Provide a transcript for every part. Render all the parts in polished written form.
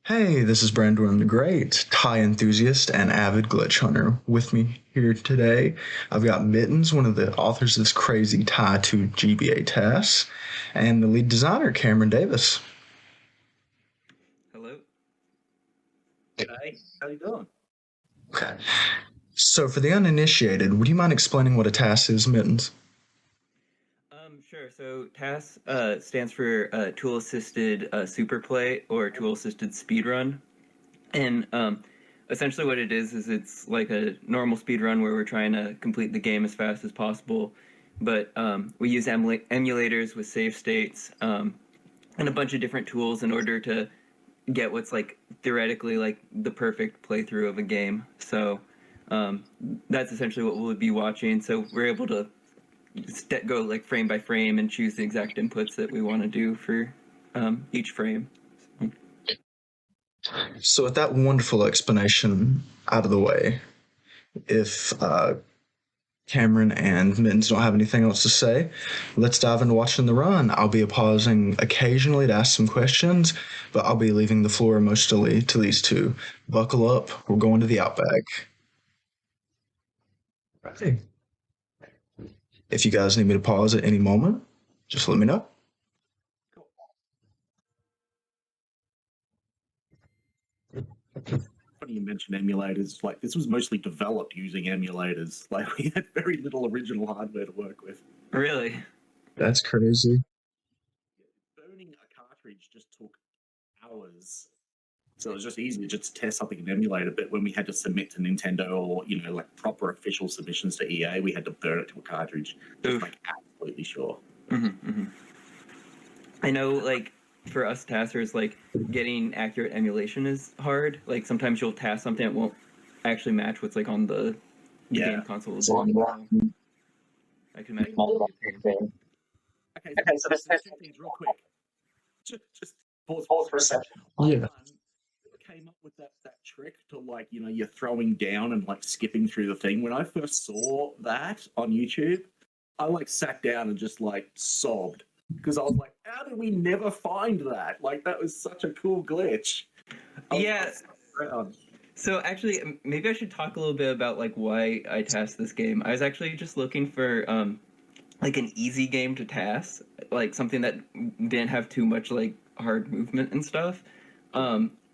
Hey, this is Brandon the Great, Thai enthusiast and avid glitch hunter. With me here today, I've got Mittenz, one of the authors of this crazy Thai to GBA TAS, and the lead designer, Cameron Davis. Hello. Hey, how you doing? Okay. So, for the uninitiated, would you mind explaining what a TAS is, Mittenz? Sure. So TAS stands for Tool Assisted Superplay or Tool Assisted Speedrun, and essentially what it is it's like a normal speedrun where we're trying to complete the game as fast as possible, but we use emulators with save states and a bunch of different tools in order to get what's like theoretically like the perfect playthrough of a game. So um, that's essentially what we'll be watching. So we're able to go like frame by frame and choose the exact inputs that we want to do for each frame. So, with that wonderful explanation out of the way, if Cameron and Mittens don't have anything else to say, let's dive into watching the run. I'll be pausing occasionally to ask some questions, but I'll be leaving the floor mostly to these two. Buckle up, we're going to the Outback. Right. If you guys need me to pause at any moment, just let me know. Funny you mentioned emulators. Like this was mostly developed using emulators. Like we had very little original hardware to work with. Really? That's crazy. Burning a cartridge just took hours. So it was just easy to just test something in emulator. But when we had to submit to Nintendo or like proper official submissions to EA, we had to burn it to a cartridge. Just like absolutely sure. Mm-hmm, mm-hmm. I know, like for us testers, like getting accurate emulation is hard. Like sometimes you'll test something that won't actually match what's like on the game console. I can imagine. Okay, so let's test things real quick. Just pause for a second. Yeah. Came up with that trick to like you're throwing down and like skipping through the thing. When I first saw that on YouTube, I like sat down and just like sobbed because I was like, how did we never find that? Like that was such a cool glitch. Yeah. So actually, maybe I should talk a little bit about like why I tasked this game. I was actually just looking for like an easy game to task, like something that didn't have too much like hard movement and stuff.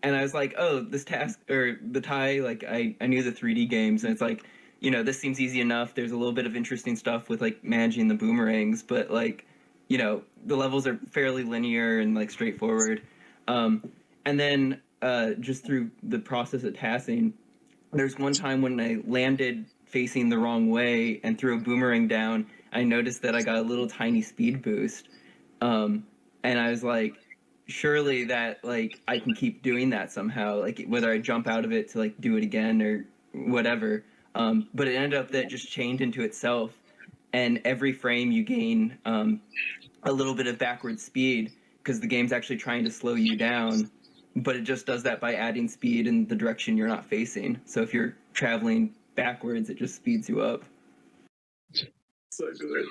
And I was like, oh, this task or the Thai, like I knew the 3D games, and it's like, this seems easy enough. There's a little bit of interesting stuff with like managing the boomerangs, but like, the levels are fairly linear and like straightforward. And then just through the process of tasking, there's one time when I landed facing the wrong way and threw a boomerang down. I noticed that I got a little tiny speed boost, and I was like, surely that like I can keep doing that somehow, like whether I jump out of it to like do it again or whatever. But it ended up that it just chained into itself, and every frame you gain a little bit of backward speed because the game's actually trying to slow you down, but it just does that by adding speed in the direction you're not facing. So if you're traveling backwards, it just speeds you up. So good.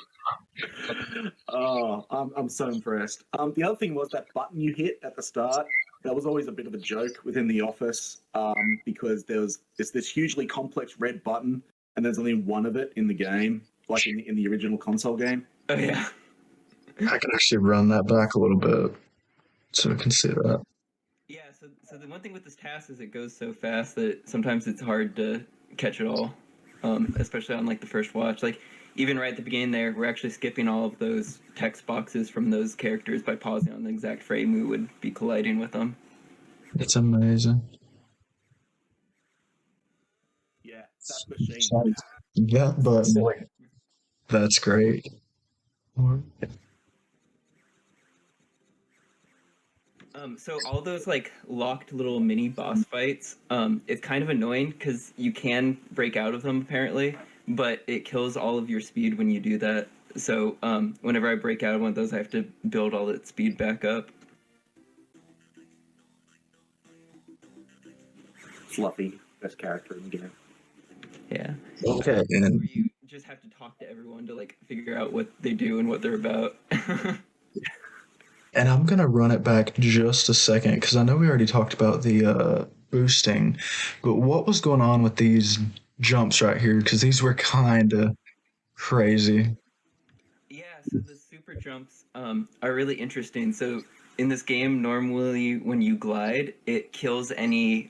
Oh, I'm so impressed. The other thing was that button you hit at the start. That was always a bit of a joke within the office because there's this hugely complex red button, and there's only one of it in the game, like in the original console game. Oh yeah. I can actually run that back a little bit so we can see that. Yeah, so the one thing with this task is it goes so fast that sometimes it's hard to catch it all, especially on like the first watch. Like even right at the beginning there, we're actually skipping all of those text boxes from those characters by pausing on the exact frame we would be colliding with them. It's amazing. Yeah, that machine. Yeah, but that's great. So all those like locked little mini boss fights, it's kind of annoying because you can break out of them apparently, but it kills all of your speed when you do that. So whenever I break out of one of those, I have to build all that speed back up. Fluffy, best character in the game. Yeah. Okay. Where you just have to talk to everyone to like figure out what they do and what they're about. And I'm gonna run it back just a second because I know we already talked about the boosting, but what was going on with these jumps right here? Because these were kind of crazy. Yeah, so the super jumps are really interesting. So in this game, normally when you glide, it kills any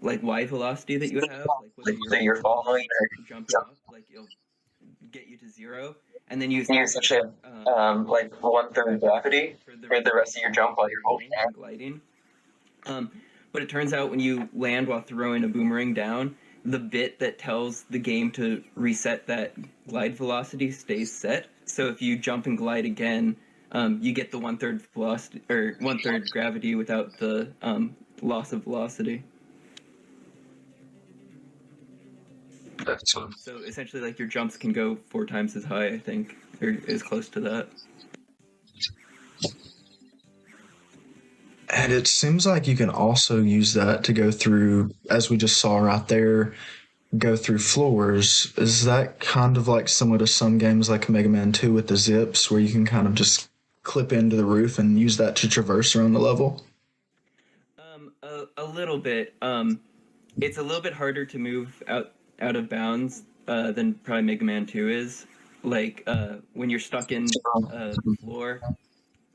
like Y velocity that you have, like whether you're following or jumping up, like it'll get you to zero, and then you essentially have like one third gravity for the rest of your jump while you're holding and gliding. Um, but it turns out when you land while throwing a boomerang down, the bit that tells the game to reset that glide velocity stays set. So if you jump and glide again, you get the one third velocity or one third gravity without the loss of velocity. So essentially, like your jumps can go 4 times as high, I think, or as close to that. And it seems like you can also use that to go through, as we just saw right there, go through floors. Is that kind of like similar to some games like Mega Man 2 with the zips, where you can kind of just clip into the roof and use that to traverse around the level? A little bit. It's a little bit harder to move out of bounds than probably Mega Man 2 is. Like when you're stuck in the floor,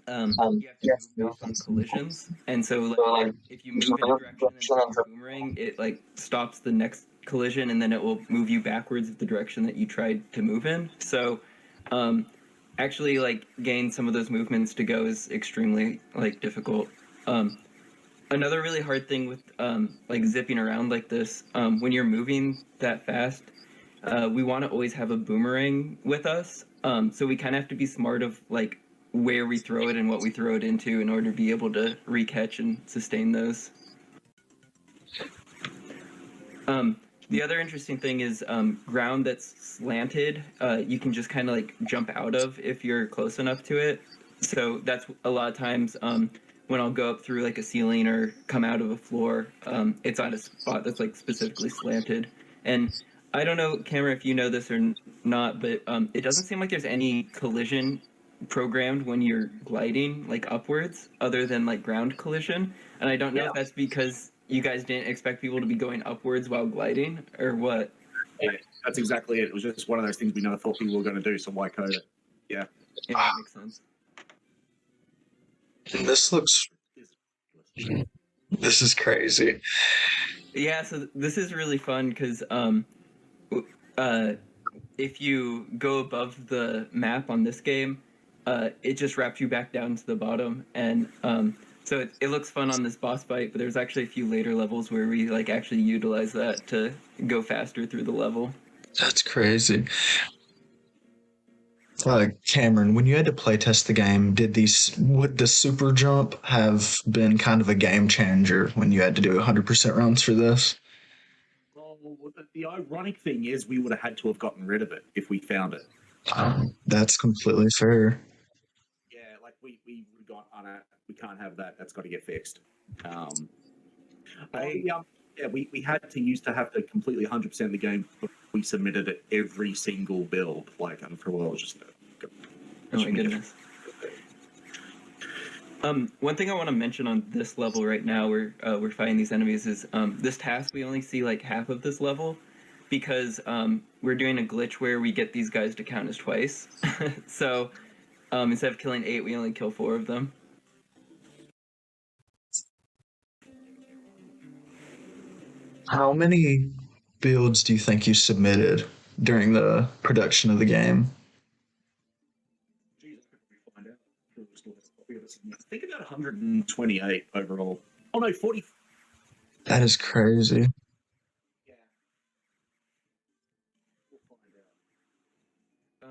you have to move based on collisions, and so like if you move in a direction and throw your boomerang, it like stops the next collision, and then it will move you backwards the direction that you tried to move in. So, um, actually, like gain some of those movements to go is extremely like difficult. Um, Another really hard thing with like zipping around like this, when you're moving that fast, we want to always have a boomerang with us. So we kind of have to be smart of like where we throw it and what we throw it into in order to be able to recatch and sustain those. The other interesting thing is ground that's slanted. You can just kind of like jump out of if you're close enough to it. So that's a lot of times when I'll go up through like a ceiling or come out of a floor, it's on a spot that's like specifically slanted. And I don't know, Cameron, if you know this or not, but it doesn't seem like there's any collision programmed when you're gliding like upwards other than like ground collision. And I don't know if that's because you guys didn't expect people to be going upwards while gliding or what. Yeah, that's exactly it. It was just one of those things we never thought people were going to do, so why code it? Yeah. Yeah, that makes sense. This looks. This is crazy. Yeah, so this is really fun because uh, if you go above the map on this game, it just wraps you back down to the bottom, and so it looks fun on this boss fight. But there's actually a few later levels where we like actually utilize that to go faster through the level. That's crazy. Cameron, when you had to play test the game, would the super jump have been kind of a game changer when you had to do 100% runs for this? Well, the ironic thing is we would have had to have gotten rid of it if we found it. That's completely fair. Yeah, like we would have gone on it. We can't have that. That's got to get fixed. We had to used to have to completely 100% the game. We submitted it every single build. Like, and for a while, it was just. Oh my goodness. One thing I want to mention on this level right now, where we're fighting these enemies, is this task we only see like half of this level, because we're doing a glitch where we get these guys to count as twice. So instead of killing 8, we only kill 4 of them. How many builds do you think you submitted during the production of the game? Jesus, we find out. I think about 128 overall. Oh no, 40. That is crazy. Yeah. We'll find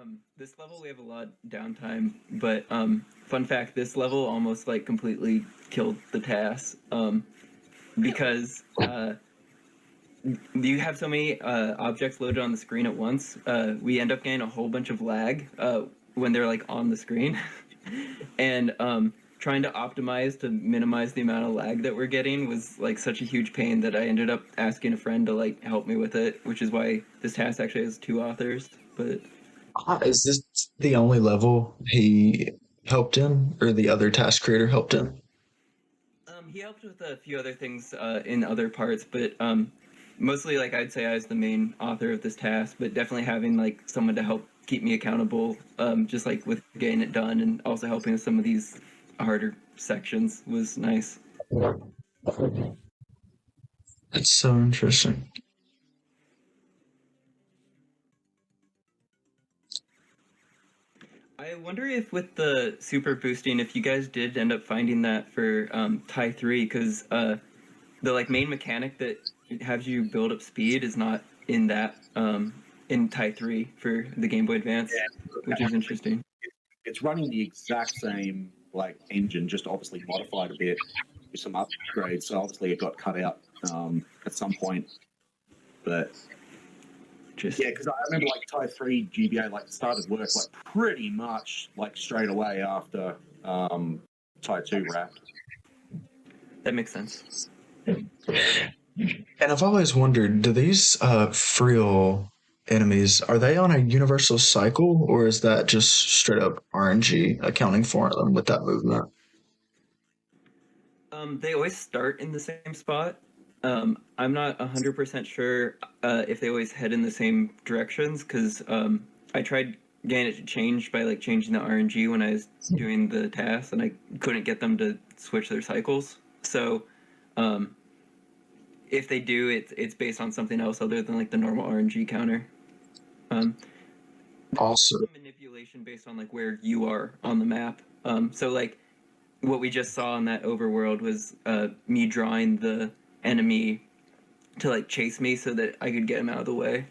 out. This level we have a lot of downtime, but fun fact: this level almost like completely killed the TAS because you have so many objects loaded on the screen at once. We end up getting a whole bunch of lag when they're like on the screen, and trying to optimize to minimize the amount of lag that we're getting was like such a huge pain that I ended up asking a friend to like help me with it, which is why this task actually has 2 authors. But Is this the only level he helped in, or the other task creator helped in? He helped with a few other things in other parts, but mostly, like, I'd say I was the main author of this task, but definitely having like someone to help keep me accountable, just like with getting it done, and also helping with some of these harder sections was nice. That's so interesting. I wonder if with the super boosting, if you guys did end up finding that for Ty 3, because the like main mechanic that has you build up speed is not in that in Ty 3 for the Game Boy Advance, which is interesting. It's running the exact same like engine, just obviously modified a bit with some upgrades. So obviously it got cut out at some point, but Just yeah, because I remember like Ty 3 GBA like started work like pretty much like straight away after Ty 2 wrapped. that makes sense. And I've always wondered, do these frill enemies, are they on a universal cycle, or is that just straight up RNG accounting for them with that movement? They always start in the same spot. I'm not 100% sure if they always head in the same directions, because I tried getting it to change by like changing the RNG when I was doing the task, and I couldn't get them to switch their cycles. So um, if they do, it's based on something else other than like the normal RNG counter. Um, Also, there's some manipulation based on like where you are on the map. So like what we just saw in that overworld was me drawing the enemy to like chase me so that I could get him out of the way.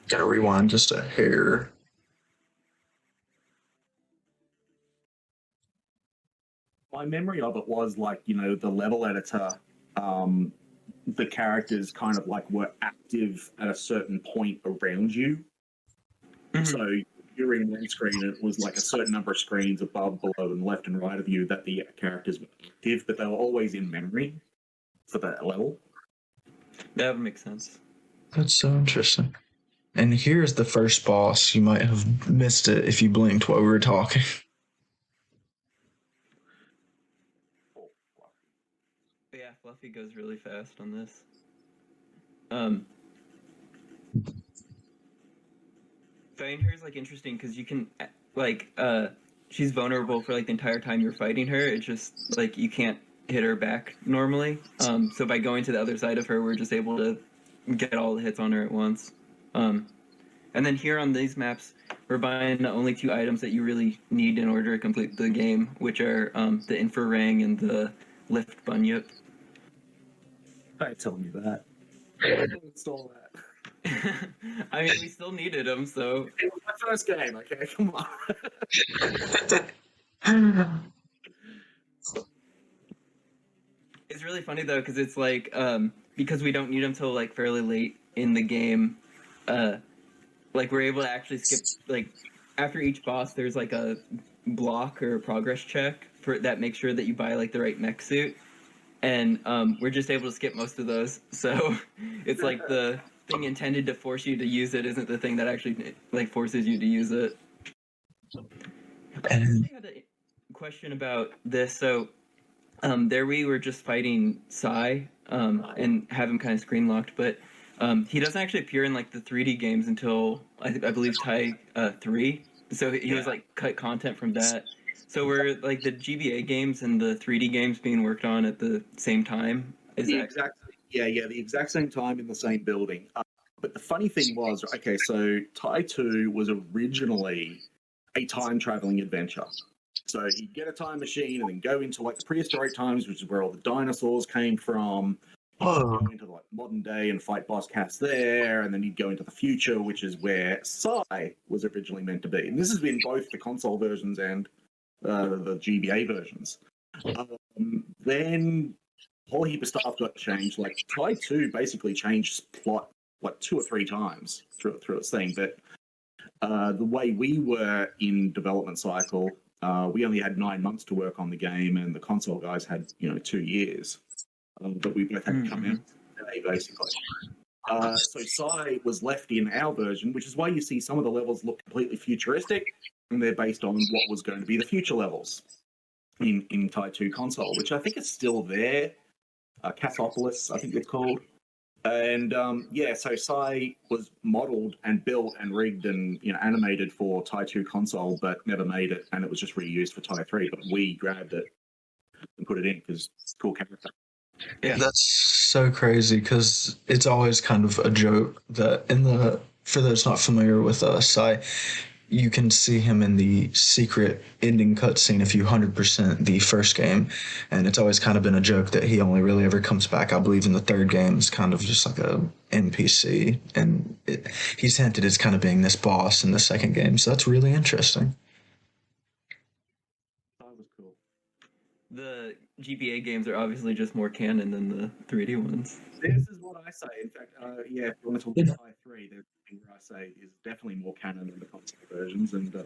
gotta rewind just a hair. My memory of it was like, you know, the level editor, um, the characters kind of like were active at a certain point around you. Mhm. So you're in one screen, and it was like a certain number of screens above, below, and left and right of you that the characters were active, but they were always in memory for that level. That would make sense. That's so interesting. And here's the first boss. You might have missed it if you blinked while we were talking. But yeah, Fluffy goes really fast on this. Um, Fighting her is like interesting because you can like she's vulnerable for like the entire time you're fighting her. It's just like you can't hit her back normally. So by going to the other side of her, we're just able to get all the hits on her at once. Um, and then here on these maps, we're buying the only two items that you really need in order to complete the game, which are the infra ring and the lift bunyip. Don't tell me that. I install that. I mean, we still needed them, so It was my first game, okay? Come on. it's really funny though because it's like because we don't need them till like fairly late in the game. Uh, like we're able to actually skip like after each boss. There's like a block or a progress check for that makes sure that you buy like the right mech suit, and we're just able to skip most of those. So it's like the thing intended to force you to use it isn't the thing that actually like forces you to use it. I And actually had a question about this. So there we were just fighting Sai and have him kind of screen locked, but he doesn't actually appear in like the 3D games until I believe Ty 3. So he was like cut content from that. So we're like the GBA games and the 3D games being worked on at the same time. Is The that exact the exact same time in the same building. But the funny thing was, okay, so Ty 2 was originally a time traveling adventure. So he'd get a time machine and then go into like the prehistoric times, which is where all the dinosaurs came from. whoa, Go into like modern day and fight boss cats there, and then he'd go into the future, which is where Sai was originally meant to be. And this has been both the console versions and the GBA versions. Then a whole heap of stuff got changed. Like Ty 2 basically changed plot like 2 or 3 times through its thing. But the way we were in development cycle, we only had 9 months to work on the game, and the console guys had 2 years. But we both had to come out today, basically. So Sai was left in our version, which is why you see some of the levels look completely futuristic. and they're based on what was going to be the future levels in Ty 2 console, which I think is still there. Cathopolis, I think they're called. And so Psy was modeled and built and rigged and animated for Ty 2 console, but never made it, and it was just reused for Ty 3. But we grabbed it and put it in because cool character. Yeah. That's so crazy because it's always kind of a joke that for those not familiar with Psy, you can see him in the secret ending cutscene if you 100% the first game, and it's always kind of been a joke that he only really ever comes back, I believe, in the third game. It's kind of just like a NPC, and he's hinted as kind of being this boss in the second game, so that's really interesting. That was cool. The GBA games are obviously just more canon than the 3D ones. This is what I say. In fact, if you want to talk about Ty 3, the thing where I say is definitely more canon than the console versions, and the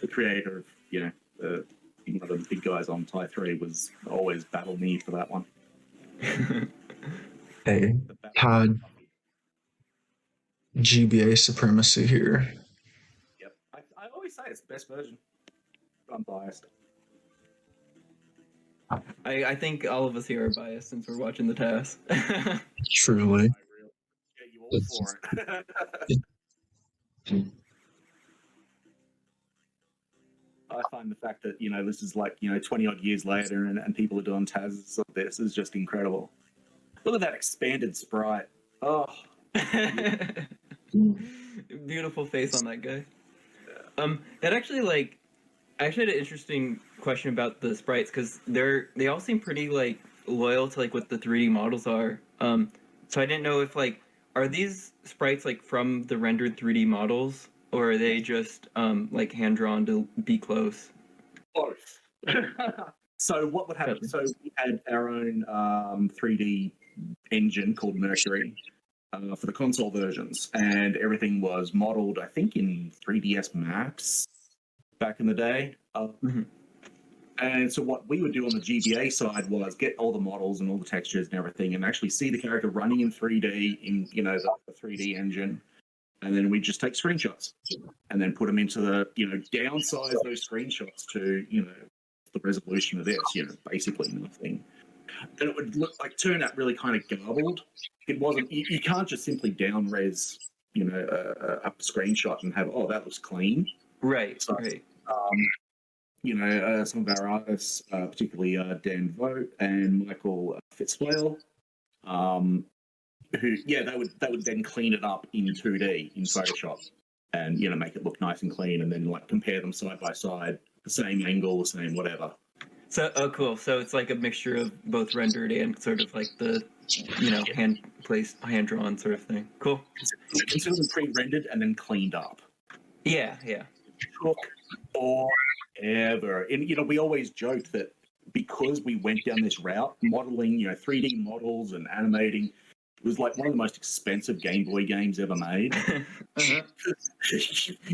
creator of one of the big guys on Ty 3 was always battle me for that one. Hey, Todd, GBA supremacy here. Yep, I always say it's the best version. I'm biased. I think all of us here are biased since we're watching the TAS. Truly. Get you all for it. I find the fact that this is like 20 odd years later and people are doing TAS like this is just incredible. Look at that expanded sprite. Oh, beautiful face on that guy. That actually I actually had an interesting question about the sprites because they all seem pretty loyal to what the 3D models are. So I didn't know if are these sprites from the rendered 3D models, or are they just hand drawn to be close? Both. So what would happen? So we had our own 3D engine called Mercury for the console versions, and everything was modeled, I think, in 3ds Max back in the day. And so what we would do on the GBA side was get all the models and all the textures and everything, and actually see the character running in 3D in the 3D engine, and then we just take screenshots and then put them into the downsize those screenshots to the resolution of this, basically nothing. And it would turn out really kind of garbled. It wasn't. You can't just simply down res a screenshot and have that looks clean. Right. So, right. Some of our artists, particularly Dan Vogt and Michael Fitzwell, who they would then clean it up in 2D in Photoshop and make it look nice and clean, and then compare them side by side, the same angle, the same whatever. So cool. So it's a mixture of both rendered and sort of the hand placed, hand drawn sort of thing. Cool. Consider them pre-rendered and then cleaned up. Yeah. Took forever. And we always joked that because we went down this route, modeling, 3D models and animating, it was one of the most expensive Game Boy games ever made. You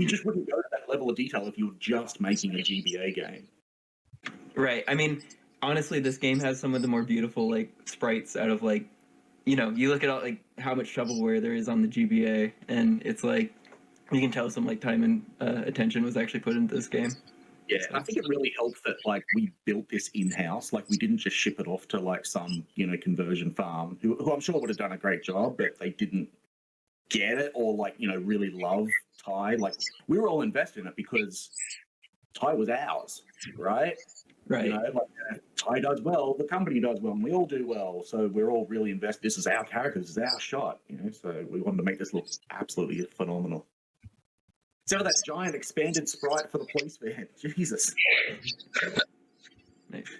just wouldn't go to that level of detail if you were just making a GBA game. Right. I mean, honestly, this game has some of the more beautiful sprites out of you look at how much shovelware there is on the GBA, and it's you can tell some time and attention was actually put into this game. Yeah, and I think it really helped that we built this in-house. We didn't just ship it off to some conversion farm who I'm sure would have done a great job, but they didn't get it or really love Ty. We were all invested in it because Ty was ours, right? Right. Ty does well, the company does well, and we all do well. So we're all really invested. This is our character, this is our shot, so we wanted to make this look absolutely phenomenal. Instead of that giant expanded sprite for the police van. Jesus. Nice.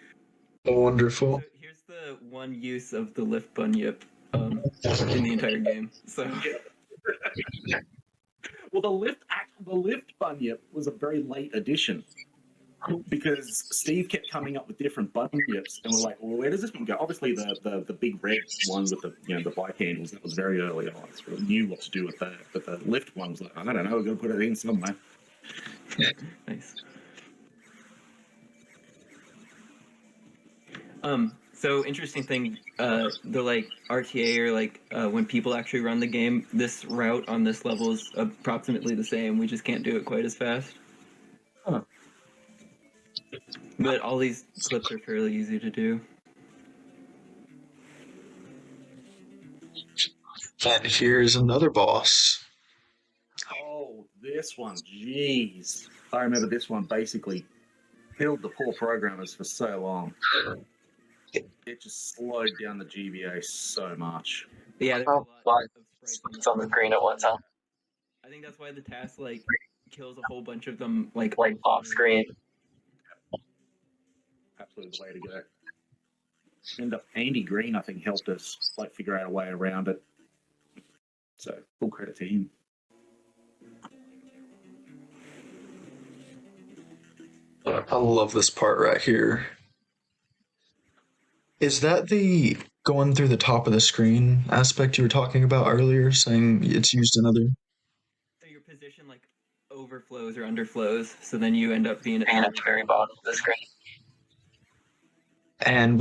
Wonderful. So here's the one use of the lift bunyip in the entire game. So well, the lift bunyip was a very late addition because Steve kept coming up with different bunyips, and we're like, well, where does this one go? Obviously, the big red one with the bike handles, that was very early on. So we knew what to do with that. But the lift one was like, I don't know, we're going to put it in somewhere. Nice. So interesting thing, the RTA or when people actually run the game, this route on this level is approximately the same. We just can't do it quite as fast. Huh. But all these clips are fairly easy to do. And here's another boss. Oh, this one, jeez. I remember this one basically killed the poor programmers for so long. It just slowed down the GBA so much. Yeah, there's a lot of sprites on the screen at one time. I think that's why the task like kills a whole bunch of them like off screen. Absolutely the way to go. And Andy Green, I think, helped us like figure out a way around it. So full credit to him. I love this part right here. Is that the going through the top of the screen aspect you were talking about earlier, saying it's used in other? So your position like overflows or underflows, so then you end up being at the very bottom of the screen. And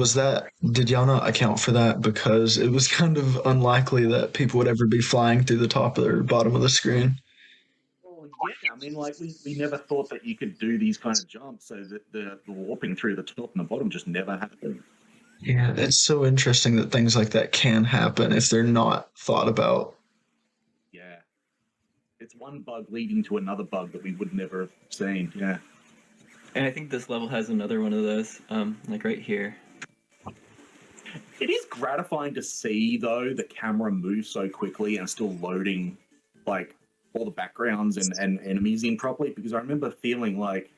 did y'all not account for that? Because it was kind of unlikely that people would ever be flying through the top or bottom of the screen. Well, yeah, I mean, like we never thought that you could do these kind of jumps, so that the warping through the top and the bottom just never happened. Yeah, it's so interesting that things like that can happen if they're not thought about. Yeah, it's one bug leading to another bug that we would never have seen. Yeah. And I think this level has another one of those, like right here. It is gratifying to see, though, the camera move so quickly and still loading, like, all the backgrounds and enemies in properly, because I remember feeling like,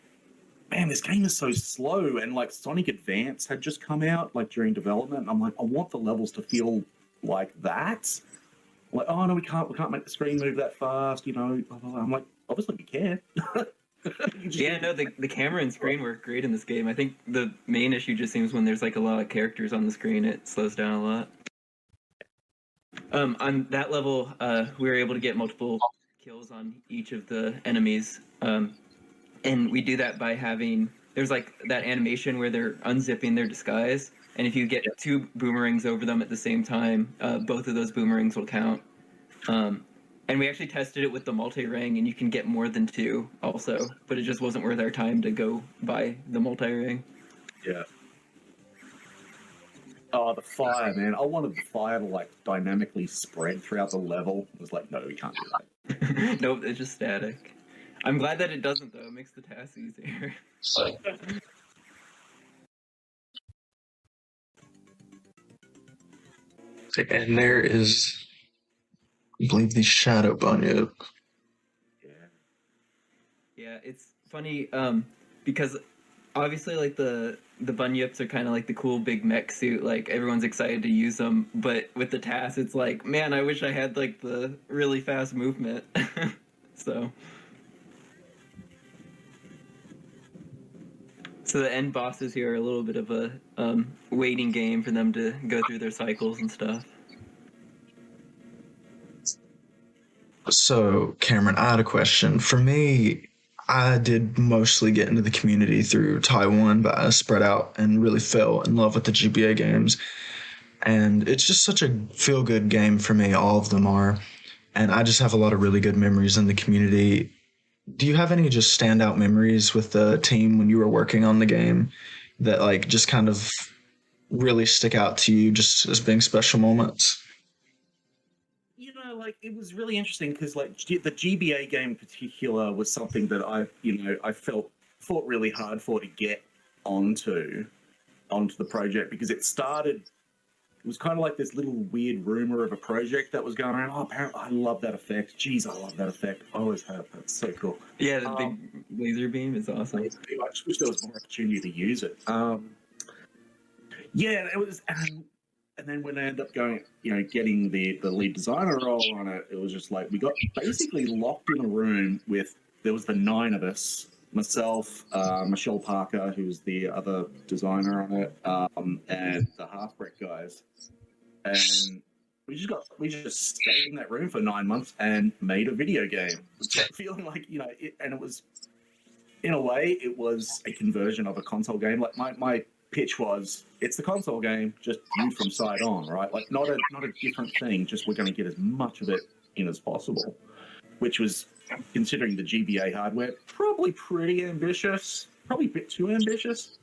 man, this game is so slow, and, like, Sonic Advance had just come out, like, during development, and I'm like, I want the levels to feel like that. Like, oh, no, we can't make the screen move that fast, you know. I'm like, obviously we can. Yeah, no, the camera and screen work great in this game. I think the main issue just seems when there's like a lot of characters on the screen, it slows down a lot. On that level, we were able to get multiple kills on each of the enemies, and we do that by there's like that animation where they're unzipping their disguise, and if you get two boomerangs over them at the same time, both of those boomerangs will count. And we actually tested it with the multi-ring, and you can get more than two also, but it just wasn't worth our time to go buy the multi-ring. Yeah. Oh, the fire, man. I wanted the fire to, like, dynamically spread throughout the level. It was like, no, we can't do that. Nope, it's just static. I'm glad that it doesn't, though. It makes the task easier. And there is, I believe, the Shadow Bunyip. Yeah, it's funny because obviously like the bunyips are kind of like the cool big mech suit, like everyone's excited to use them, but with the task it's like, man, I wish I had like the really fast movement. So the end bosses here are a little bit of a waiting game for them to go through their cycles and stuff. So, Cameron, I had a question. For me, I did mostly get into the community through Taiwan, but I spread out and really fell in love with the GBA games. And it's just such a feel good game for me. All of them are. And I just have a lot of really good memories in the community. Do you have any just standout memories with the team when you were working on the game that like just kind of really stick out to you just as being special moments? You know, like, it was really interesting because, like, the GBA game in particular was something that I fought really hard for to get onto the project, because it was kind of like this little weird rumor of a project that was going around. Oh, apparently, I love that effect. Jeez, I love that effect. I always have. That's so cool. Yeah, the big laser beam is awesome. I just wish there was more opportunity to use it. Yeah, it was. And then when I ended up getting the lead designer role on it, it was just like we got basically locked in a room there was the 9 of us, myself, Michelle Parker, who was the other designer on it, and the Halfbrick guys. And we just stayed in that room for 9 months and made a video game. Feeling like, and it was, in a way, it was a conversion of a console game. Like my pitch was, it's the console game, just viewed from side on, right? Like not a different thing, just we're going to get as much of it in as possible, which was considering the GBA hardware, probably pretty ambitious, probably a bit too ambitious.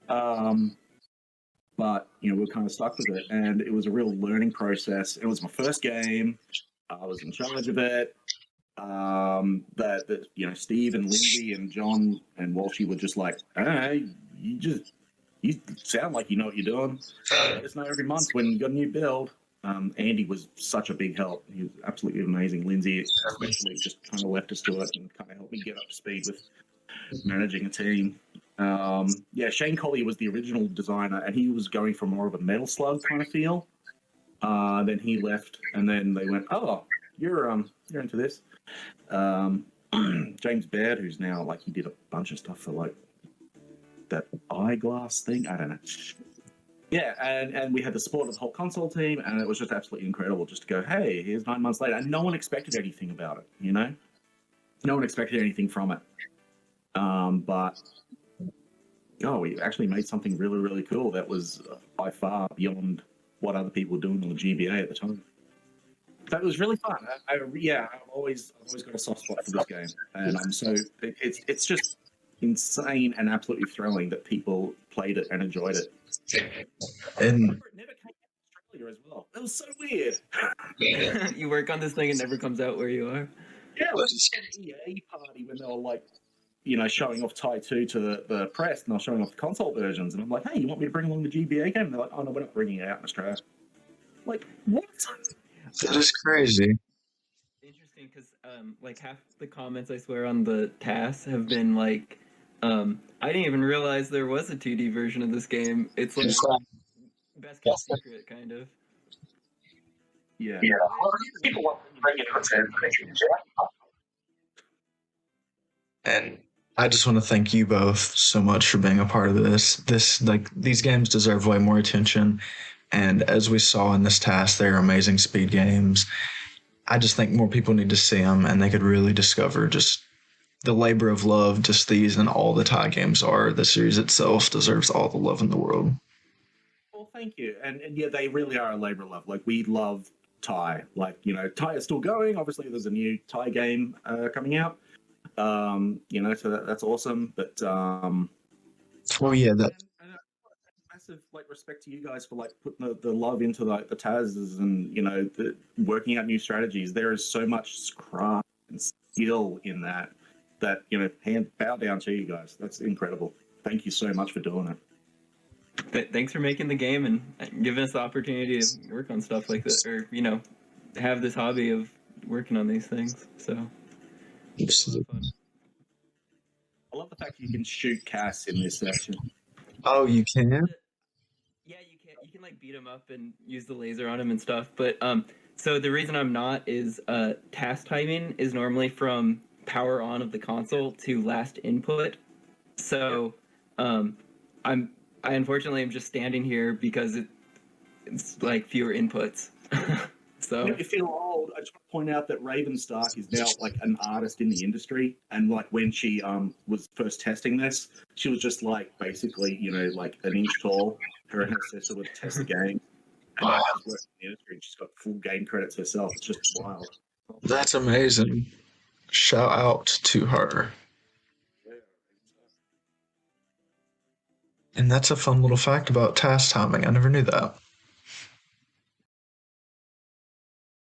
But we're kind of stuck with it, and it was a real learning process. It was my first game. I was in charge of it. That Steve and Lindsay and John and Walshy were just like, hey, you sound like you know what you're doing. Let us know every month when you got a new build. Andy was such a big help. He was absolutely amazing. Lindsay especially just kind of left us to it and kind of helped me get up to speed with managing a team. Shane Collier was the original designer, and he was going for more of a Metal Slug kind of feel. Then he left, and then they went, "Oh, you're into this." James Baird, who's now he did a bunch of stuff for that eyeglass thing. I don't know. Yeah, and we had the support of the whole console team, and it was just absolutely incredible just to go, hey, here's 9 months later, and no one expected anything about it, No one expected anything from it. But we actually made something really, really cool that was by far beyond what other people were doing on the GBA at the time. That was really fun. I've always got a soft spot for this game, and it's just insane and absolutely thrilling that people played it and enjoyed it. And it never came out in Australia as well. It was so weird. You work on this thing and never comes out where you are. Yeah, it was an EA party when they were showing off Ty 2 to the press, and they're showing off the console versions, and I'm like, hey, you want me to bring along the GBA game? And they're like, oh no, we're not bringing it out in Australia. Like, what? that is crazy. Interesting, because half the comments I swear on the TAS have been I didn't even realize there was a 2D version of this game. It's best kept secret, kind of. Yeah. People want to bring it And I just want to thank you both so much for being a part of this. These games deserve way more attention. And as we saw in this task, they're amazing speed games. I just think more people need to see them, and they could really discover just the labor of love just these and all the Ty games are. The series itself deserves all the love in the world. Well, thank you. And yeah, they really are a labor of love. We love Ty. Ty is still going. Obviously, there's a new Ty game coming out. So that's awesome. But that and massive respect to you guys for putting the love into the TASs and the working out new strategies. There is so much craft and skill in that bow down to you guys. That's incredible. Thank you so much for doing it. Thanks for making the game and giving us the opportunity to work on stuff like this, or have this hobby of working on these things. So it's a lot of fun. I love the fact you can shoot Cass in this section. Oh, you can? Yeah, you can. You can beat him up and use the laser on him and stuff. But so the reason I'm not is task timing is normally from power on of the console to last input. So I unfortunately am just standing here because it's fewer inputs. So if you feel old, I just want to point out that Raven Stark is now an artist in the industry, and when she was first testing this, she was just basically an inch tall. Her and her sister would test the game, and now she's working in the industry, and she's got full game credits herself. It's just wild. That's amazing. Shout out to her. And that's a fun little fact about task timing. I never knew that.